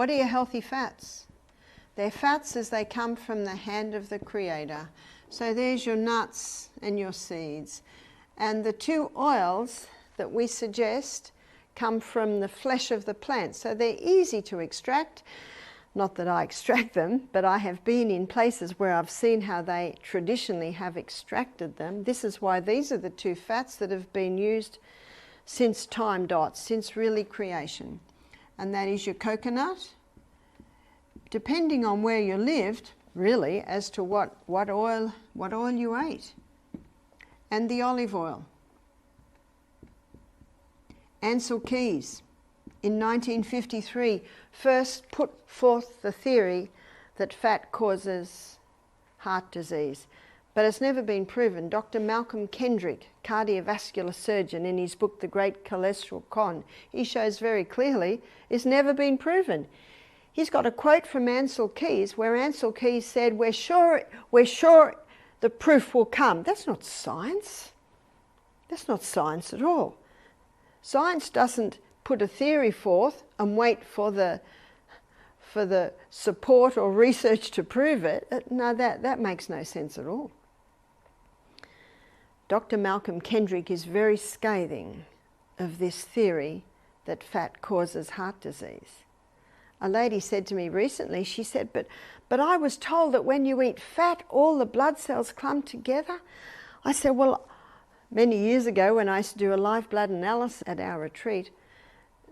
What are your healthy fats? They're fats as they come from the hand of the Creator. So there's your nuts and your seeds. And the two oils that we suggest come from the flesh of the plant. So they're easy to extract. Not that I extract them, but I have been in places where I've seen how they traditionally have extracted them. This is why these are the two fats that have been used since time dots, since really creation. And that is your coconut, depending on where you lived, really, as to what oil you ate, and the olive oil. Ancel Keys, in 1953, first put forth the theory that fat causes heart disease, but it's never been proven. Dr. Malcolm Kendrick, cardiovascular surgeon, in his book The Great Cholesterol Con, he shows very clearly it's never been proven. He's got a quote from Ancel Keys where Ancel Keys said, we're sure the proof will come. That's not science. That's not science at all. Science doesn't put a theory forth and wait for the support or research to prove it. No, that makes no sense at all. Dr. Malcolm Kendrick is very scathing of this theory that fat causes heart disease. A lady said to me recently, she said, but I was told that when you eat fat, all the blood cells clump together. I said, well, many years ago when I used to do a live blood analysis at our retreat,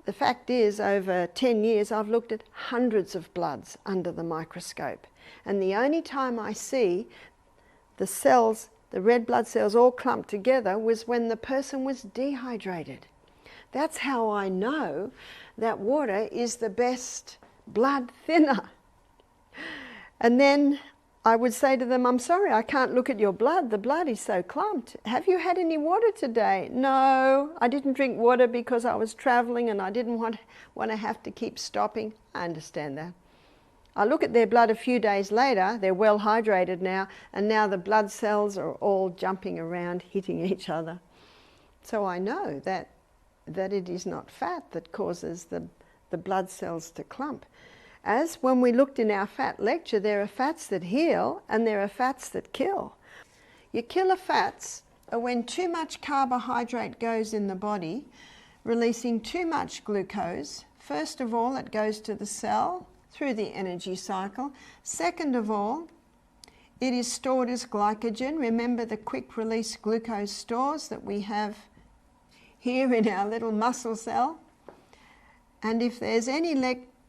the fact is, over 10 years, I've looked at hundreds of bloods under the microscope. And the only time I see the cells, the red blood cells all clumped together, was when the person was dehydrated. That's how I know that water is the best blood thinner. And then I would say to them, I'm sorry, I can't look at your blood. The blood is so clumped. Have you had any water today? No, I didn't drink water because I was traveling and I didn't want to have to keep stopping. I understand that. I look at their blood a few days later, they're well hydrated now, and now the blood cells are all jumping around, hitting each other. So I know that it is not fat that causes the blood cells to clump. As when we looked in our fat lecture, there are fats that heal and there are fats that kill. Your killer fats are when too much carbohydrate goes in the body, releasing too much glucose. First of all, it goes to the cell through the energy cycle. Second of all, it is stored as glycogen. Remember the quick release glucose stores that we have here in our little muscle cell. And if there's any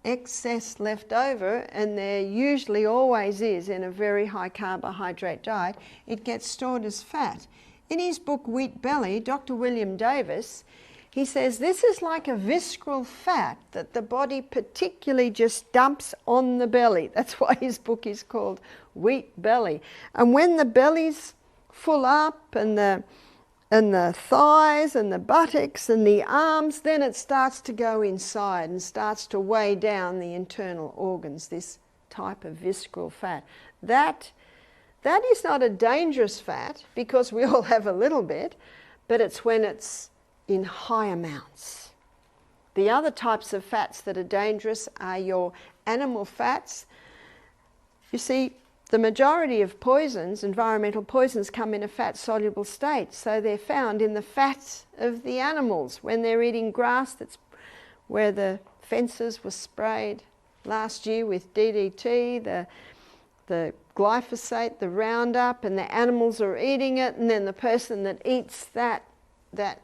excess left over, and there usually always is in a very high carbohydrate diet, it gets stored as fat. In his book Wheat Belly, Dr. William Davis, he says this is like a visceral fat that the body particularly just dumps on the belly. That's why his book is called Wheat Belly. And when the belly's full up and the thighs and the buttocks and the arms, then it starts to go inside and starts to weigh down the internal organs, this type of visceral fat. That is not a dangerous fat because we all have a little bit, but it's when it's in high amounts. The other types of fats that are dangerous are your animal fats. You see, the majority of poisons, environmental poisons, come in a fat-soluble state. So they're found in the fats of the animals when they're eating grass. That's where the fences were sprayed last year with DDT, the glyphosate, the Roundup, and the animals are eating it. And then the person that eats that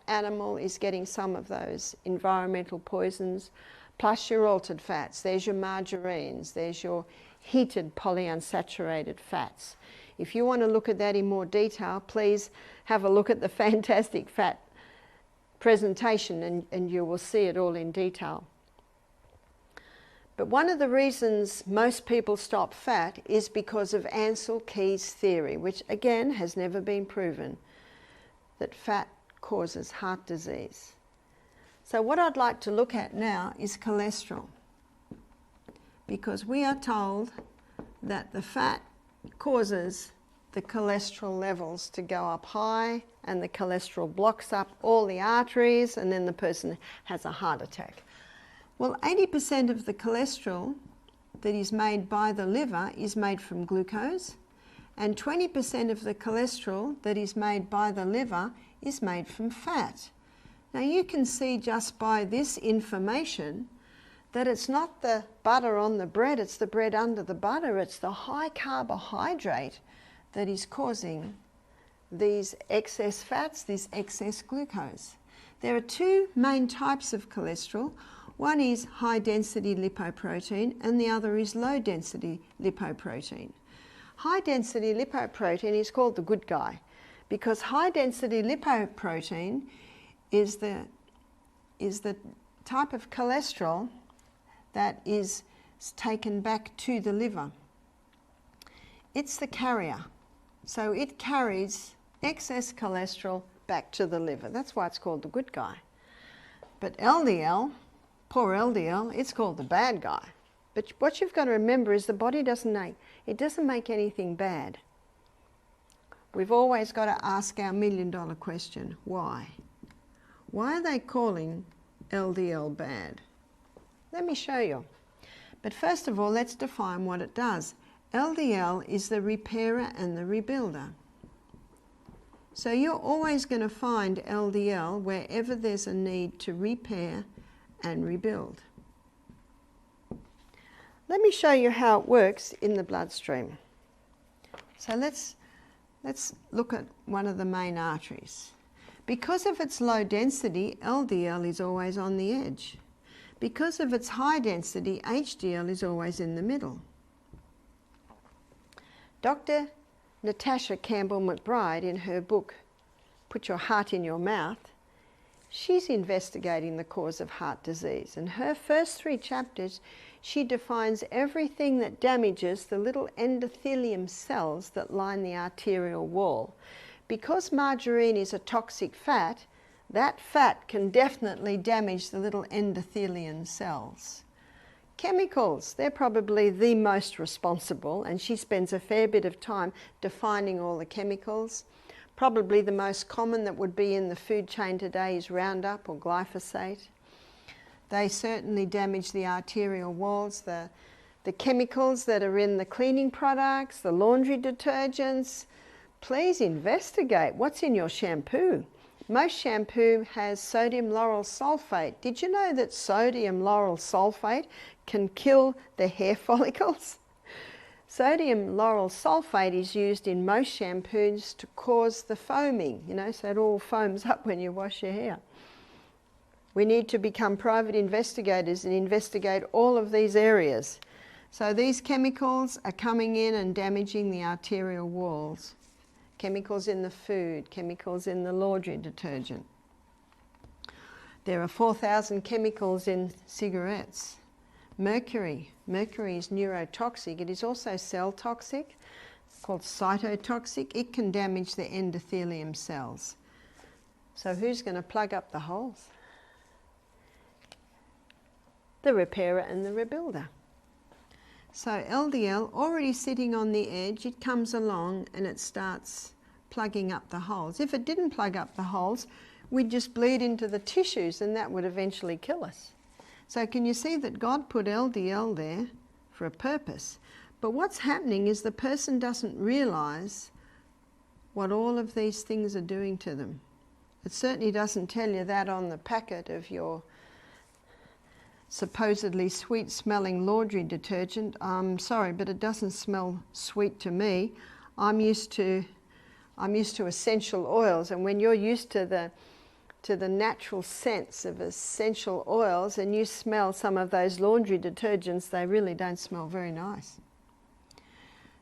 animal is getting some of those environmental poisons, plus your altered fats. There's your margarines, there's your heated polyunsaturated fats. If you want to look at that in more detail, please have a look at the fantastic fat presentation and you will see it all in detail. But one of the reasons most people stop fat is because of Ancel Keys' theory, which again has never been proven, that fat causes heart disease. So what I'd like to look at now is cholesterol, because we are told that the fat causes the cholesterol levels to go up high, and the cholesterol blocks up all the arteries, and then the person has a heart attack. Well, 80% of the cholesterol that is made by the liver is made from glucose, and 20% of the cholesterol that is made by the liver is made from fat. Now you can see just by this information that it's not the butter on the bread, it's the bread under the butter, it's the high carbohydrate that is causing these excess fats, this excess glucose. There are two main types of cholesterol. One is high density lipoprotein and the other is low density lipoprotein. High density lipoprotein is called the good guy because high density lipoprotein is the type of cholesterol that is taken back to the liver. It's the carrier. So it carries excess cholesterol back to the liver. That's why it's called the good guy. But LDL, poor LDL, it's called the bad guy. But what you've got to remember is the body doesn't make anything bad. We've always got to ask our million-dollar question, why? Why are they calling LDL bad? Let me show you. But first of all, let's define what it does. LDL is the repairer and the rebuilder. So you're always going to find LDL wherever there's a need to repair and rebuild. Let me show you how it works in the bloodstream. So let's look at one of the main arteries. Because of its low density, LDL is always on the edge. Because of its high density, HDL is always in the middle. Dr. Natasha Campbell McBride, in her book, Put Your Heart in Your Mouth, she's investigating the cause of heart disease. In her first 3 chapters, she defines everything that damages the little endothelium cells that line the arterial wall. Because margarine is a toxic fat, that fat can definitely damage the little endothelium cells. Chemicals, they're probably the most responsible, and she spends a fair bit of time defining all the chemicals. Probably the most common that would be in the food chain today is Roundup or glyphosate. They certainly damage the arterial walls. The chemicals that are in the cleaning products, the laundry detergents, please investigate what's in your shampoo. Most shampoo has sodium lauryl sulfate. Did you know that sodium lauryl sulfate can kill the hair follicles? Sodium lauryl sulfate is used in most shampoos to cause the foaming, so it all foams up when you wash your hair. We need to become private investigators and investigate all of these areas. So these chemicals are coming in and damaging the arterial walls. Chemicals in the food, chemicals in the laundry detergent. There are 4,000 chemicals in cigarettes. Mercury is neurotoxic. It is also cell toxic, called cytotoxic. It can damage the endothelium cells. So who's going to plug up the holes? The repairer and the rebuilder. So LDL, already sitting on the edge, it comes along and it starts plugging up the holes. If it didn't plug up the holes, we'd just bleed into the tissues and that would eventually kill us. So can you see that God put LDL there for a purpose? But what's happening is the person doesn't realize what all of these things are doing to them. It certainly doesn't tell you that on the packet of your supposedly sweet-smelling laundry detergent. I'm sorry, but it doesn't smell sweet to me. I'm used to essential oils, and when you're used to the natural scents of essential oils and you smell some of those laundry detergents, they really don't smell very nice.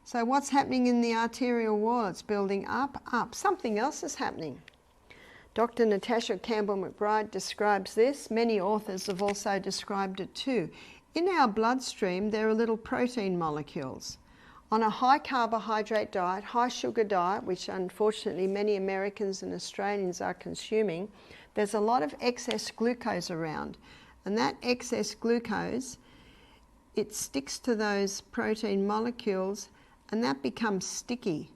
So what's happening in the arterial wall? It's building up. Something else is happening. Dr. Natasha Campbell McBride describes this. Many authors have also described it too. In our bloodstream, there are little protein molecules. On a high carbohydrate diet, high sugar diet, which unfortunately many Americans and Australians are consuming, there's a lot of excess glucose around. And that excess glucose, it sticks to those protein molecules and that becomes sticky.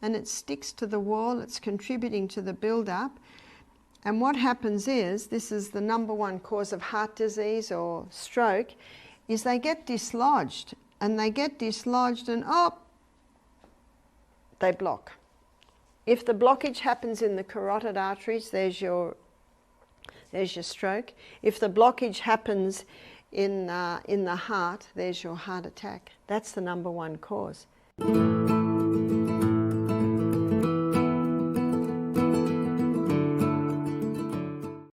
And it sticks to the wall, it's contributing to the build-up. And what happens is, this is the number one cause of heart disease or stroke, is they get dislodged. And they get dislodged and they block. If the blockage happens in the carotid arteries, there's your stroke. If the blockage happens in the heart, there's your heart attack. That's the number one cause.